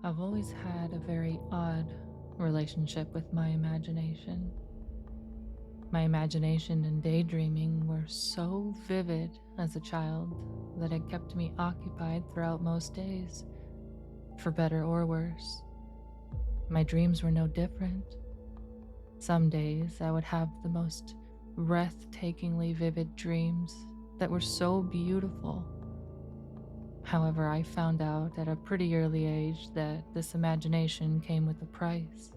I've always had a very odd relationship with my imagination. My imagination and daydreaming were so vivid as a child that it kept me occupied throughout most days, for better or worse. My dreams were no different. Some days I would have the most breathtakingly vivid dreams that were so beautiful. However, I found out at a pretty early age that this imagination came with a price.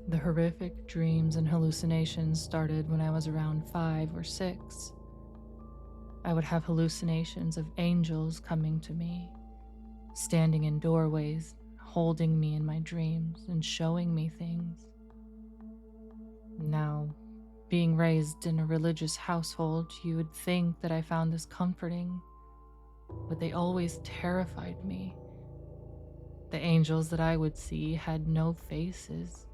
The horrific dreams and hallucinations started when I was around 5 or 6. I would have hallucinations of angels coming to me, standing in doorways, holding me in my dreams, and showing me things. Now, being raised in a religious household, you would think that I found this comforting, but they always terrified me. The angels that I would see had no faces,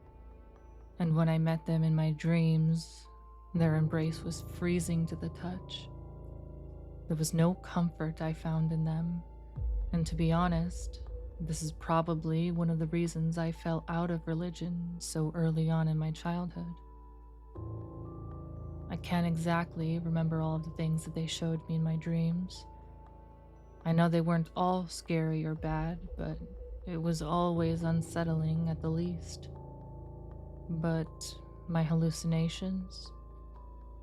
and when I met them in my dreams, their embrace was freezing to the touch. There was no comfort I found in them, and to be honest, this is probably one of the reasons I fell out of religion so early on in my childhood. I can't exactly remember all of the things that they showed me in my dreams. I know they weren't all scary or bad, but it was always unsettling at the least. But my hallucinations,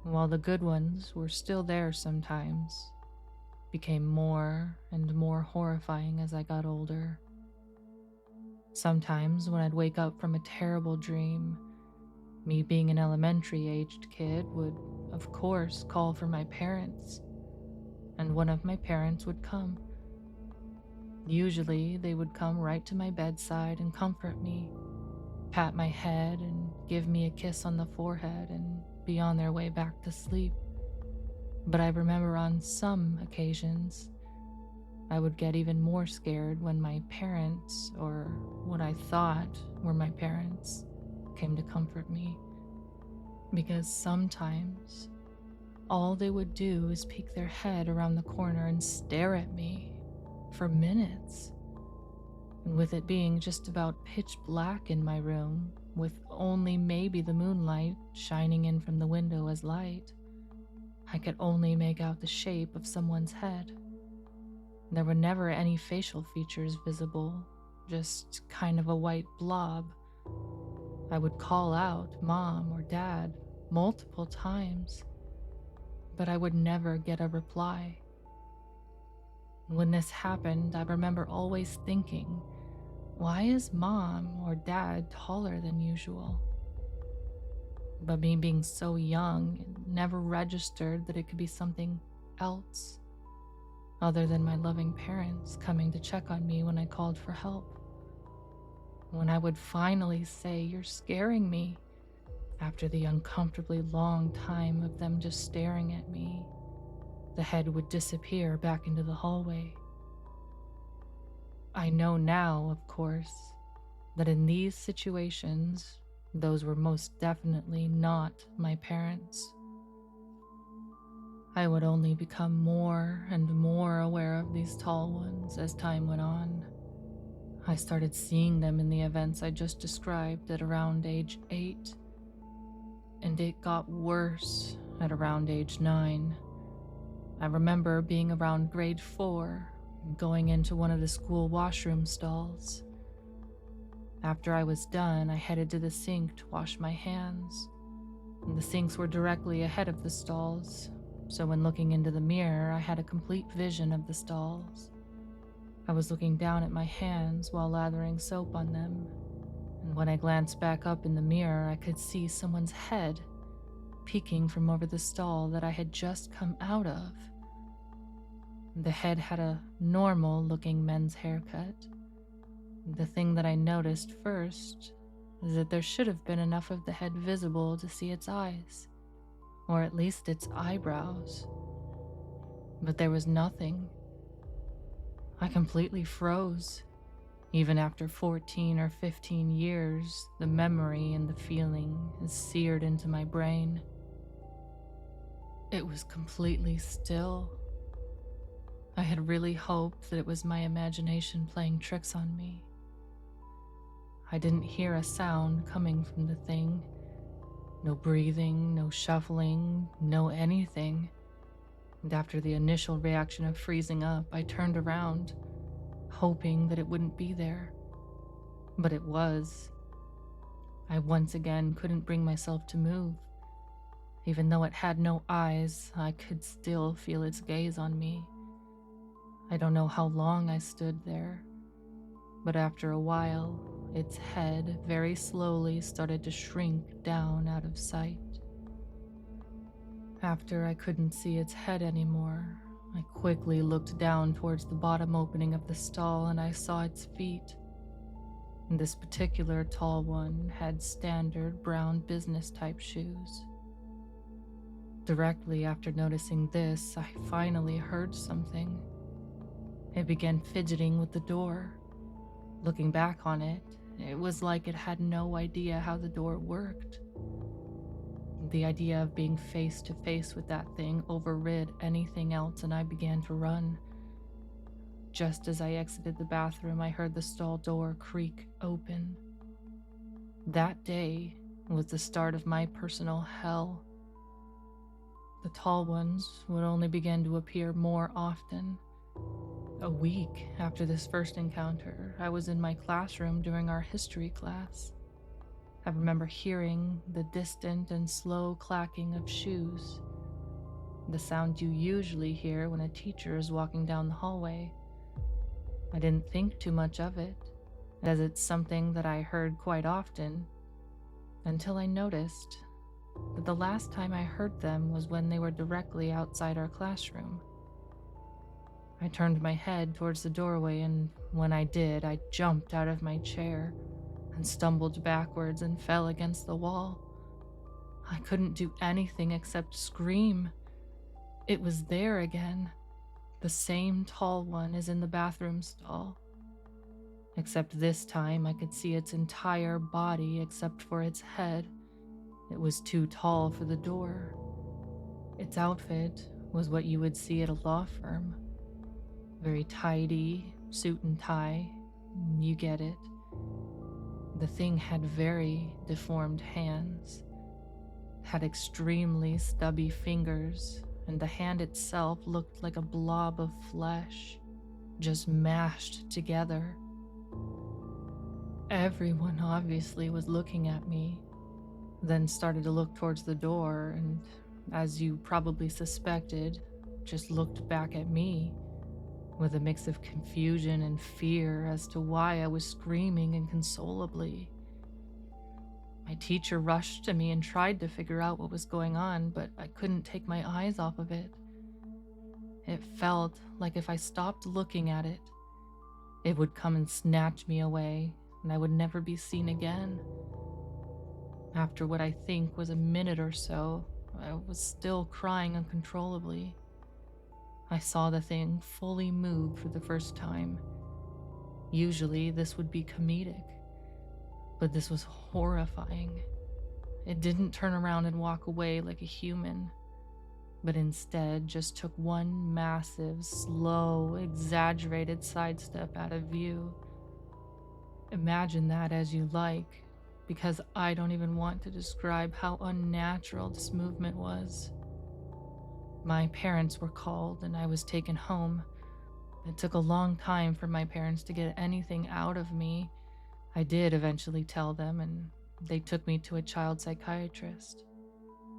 while the good ones were still there sometimes, became more and more horrifying as I got older. Sometimes when I'd wake up from a terrible dream, me being an elementary-aged kid would, of course, call for my parents, and one of my parents would come. Usually, they would come right to my bedside and comfort me, pat my head and give me a kiss on the forehead and be on their way back to sleep. But I remember on some occasions, I would get even more scared when my parents, or what I thought were my parents, came to comfort me. Because sometimes, all they would do is peek their head around the corner and stare at me for minutes. And with it being just about pitch black in my room, with only maybe the moonlight shining in from the window as light, I could only make out the shape of someone's head. There were never any facial features visible, just kind of a white blob. I would call out Mom or Dad multiple times, but I would never get a reply. When this happened, I remember always thinking, why is Mom or Dad taller than usual? But me being so young, it never registered that it could be something else, other than my loving parents coming to check on me when I called for help. When I would finally say, "You're scaring me," after the uncomfortably long time of them just staring at me, the head would disappear back into the hallway. I know now, of course, that in these situations, those were most definitely not my parents. I would only become more and more aware of these tall ones as time went on. I started seeing them in the events I just described at around age 8, and it got worse at around age 9. I remember being around grade 4, going into one of the school washroom stalls. After I was done, I headed to the sink to wash my hands. The sinks were directly ahead of the stalls, so when looking into the mirror, I had a complete vision of the stalls. I was looking down at my hands while lathering soap on them, and when I glanced back up in the mirror, I could see someone's head peeking from over the stall that I had just come out of. The head had a normal-looking men's haircut. The thing that I noticed first is that there should have been enough of the head visible to see its eyes, or at least its eyebrows. But there was nothing. I completely froze. Even after 14 or 15 years, the memory and the feeling is seared into my brain. It was completely still. I had really hoped that it was my imagination playing tricks on me, I didn't hear a sound coming from the thing. No breathing, no shuffling, no anything. And after the initial reaction of freezing up, I turned around, hoping that it wouldn't be there. But it was. I once again couldn't bring myself to move. Even though it had no eyes, I could still feel its gaze on me. I don't know how long I stood there, but after a while, its head very slowly started to shrink down out of sight. After I couldn't see its head anymore, I quickly looked down towards the bottom opening of the stall and I saw its feet. This particular tall one had standard brown business type shoes. Directly after noticing this, I finally heard something. It began fidgeting with the door. Looking back on it, it was like it had no idea how the door worked. The idea of being face to face with that thing overrid anything else, and I began to run. Just as I exited the bathroom, I heard the stall door creak open. That day was the start of my personal hell. The tall ones would only begin to appear more often. A week after this first encounter, I was in my classroom during our history class. I remember hearing the distant and slow clacking of shoes, the sound you usually hear when a teacher is walking down the hallway. I didn't think too much of it, as it's something that I heard quite often, until I noticed that the last time I heard them was when they were directly outside our classroom. I turned my head towards the doorway, and when I did, I jumped out of my chair and stumbled backwards and fell against the wall. I couldn't do anything except scream. It was there again. The same tall one as in the bathroom stall. Except this time I could see its entire body except for its head. It was too tall for the door. Its outfit was what you would see at a law firm. Very tidy, suit and tie, you get it. The thing had very deformed hands, had extremely stubby fingers, and the hand itself looked like a blob of flesh, just mashed together. Everyone obviously was looking at me, then started to look towards the door, and as you probably suspected, just looked back at me with a mix of confusion and fear as to why I was screaming inconsolably. My teacher rushed to me and tried to figure out what was going on, but I couldn't take my eyes off of it. It felt like if I stopped looking at it, it would come and snatch me away, and I would never be seen again. After what I think was a minute or so, I was still crying uncontrollably. I saw the thing fully move for the first time. Usually this would be comedic, but this was horrifying. It didn't turn around and walk away like a human, but instead just took one massive, slow, exaggerated sidestep out of view. Imagine that as you like, because I don't even want to describe how unnatural this movement was. My parents were called and I was taken home. It took a long time for my parents to get anything out of me. I did eventually tell them, and they took me to a child psychiatrist.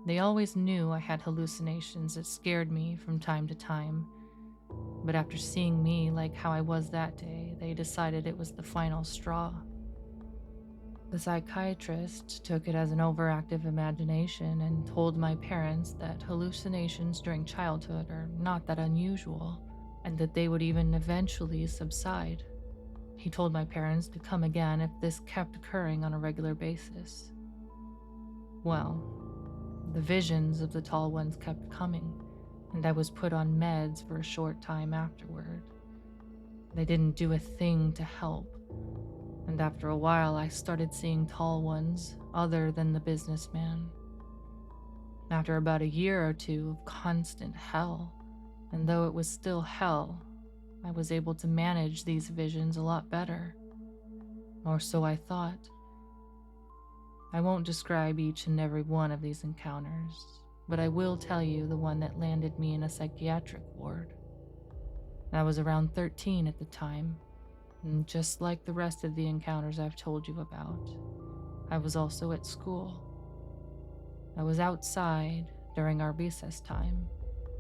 They always knew I had hallucinations that scared me from time to time, but after seeing me like how I was that day, they decided it was the final straw. The psychiatrist took it as an overactive imagination and told my parents that hallucinations during childhood are not that unusual, and that they would even eventually subside. He told my parents to come again if this kept occurring on a regular basis. Well, the visions of the tall ones kept coming, and I was put on meds for a short time afterward. They didn't do a thing to help, and after a while I started seeing tall ones other than the businessman. After about a year or two of constant hell, and though it was still hell, I was able to manage these visions a lot better. or so I thought. I won't describe each and every one of these encounters, but I will tell you the one that landed me in a psychiatric ward. I was around 13 at the time, and just like the rest of the encounters I've told you about, I was also at school. I was outside during our recess time,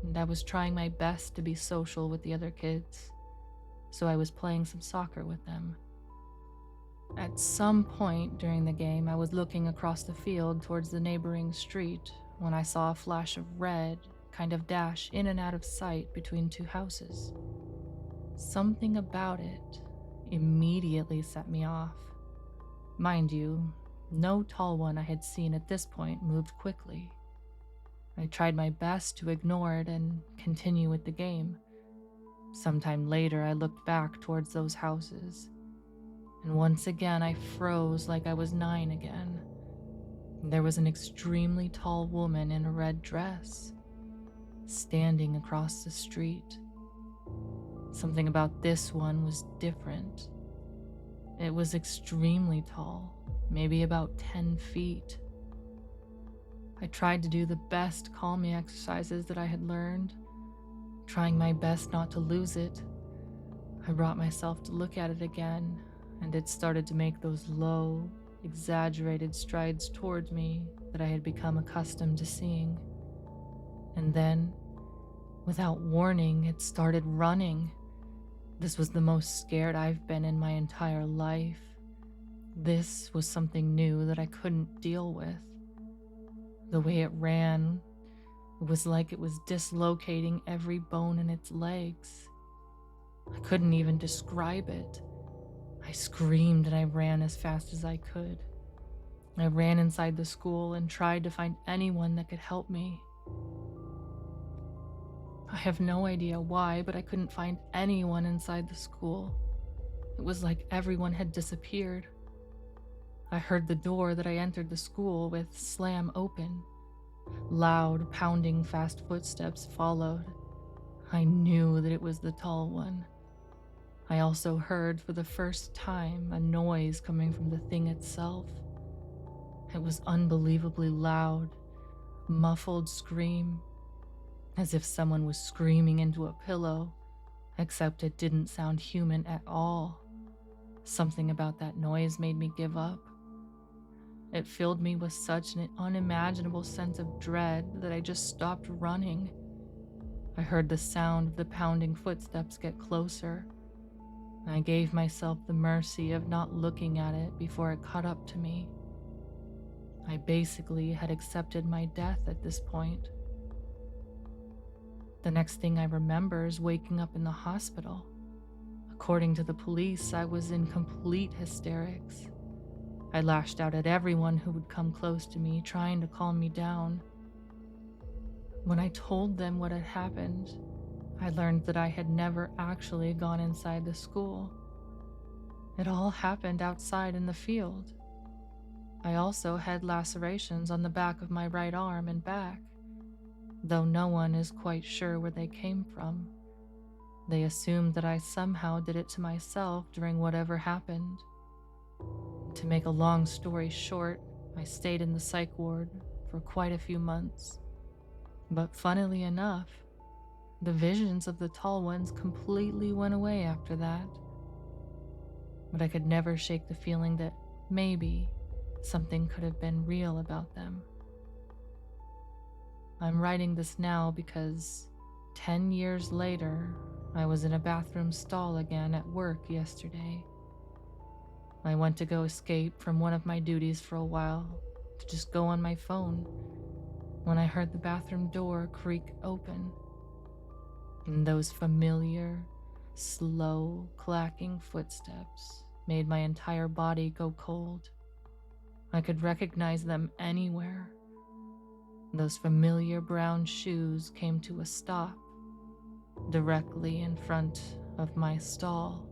and I was trying my best to be social with the other kids, so I was playing some soccer with them. At some point during the game, I was looking across the field towards the neighboring street when I saw a flash of red kind of dash in and out of sight between two houses. Something about it immediately set me off. Mind you, no tall one I had seen at this point moved quickly. I tried my best to ignore it and continue with the game. Sometime later, I looked back towards those houses, and once again I froze like I was 9 again. There was an extremely tall woman in a red dress, standing across the street. Something about this one was different. It was extremely tall, maybe about 10 feet. I tried to do the best calming exercises that I had learned, trying my best not to lose it. I brought myself to look at it again, and it started to make those low, exaggerated strides towards me that I had become accustomed to seeing. And then, without warning, it started running. This was the most scared I've been in my entire life. This was something new that I couldn't deal with. The way it ran, it was like it was dislocating every bone in its legs. I couldn't even describe it. I screamed and I ran as fast as I could. I ran inside the school and tried to find anyone that could help me. I have no idea why, but I couldn't find anyone inside the school. It was like everyone had disappeared. I heard the door that I entered the school with slam open. Loud, pounding, fast footsteps followed. I knew that it was the tall one. I also heard for the first time a noise coming from the thing itself. It was unbelievably loud, muffled scream, as if someone was screaming into a pillow, except it didn't sound human at all. Something about that noise made me give up. It filled me with such an unimaginable sense of dread that I just stopped running. I heard the sound of the pounding footsteps get closer. I gave myself the mercy of not looking at it before it caught up to me. I basically had accepted my death at this point. The next thing I remember is waking up in the hospital. According to the police, I was in complete hysterics. I lashed out at everyone who would come close to me, trying to calm me down. When I told them what had happened, I learned that I had never actually gone inside the school. It all happened outside in the field. I also had lacerations on the back of my right arm and back, though no one is quite sure where they came from. They assumed that I somehow did it to myself during whatever happened. To make a long story short, I stayed in the psych ward for quite a few months. But funnily enough, the visions of the tall ones completely went away after that. But I could never shake the feeling that maybe something could have been real about them. I'm writing this now because 10 years later, I was in a bathroom stall again at work yesterday. I went to go escape from one of my duties for a while to just go on my phone when I heard the bathroom door creak open. And those familiar, slow, clacking footsteps made my entire body go cold. I could recognize them anywhere. Those familiar brown shoes came to a stop directly in front of my stall.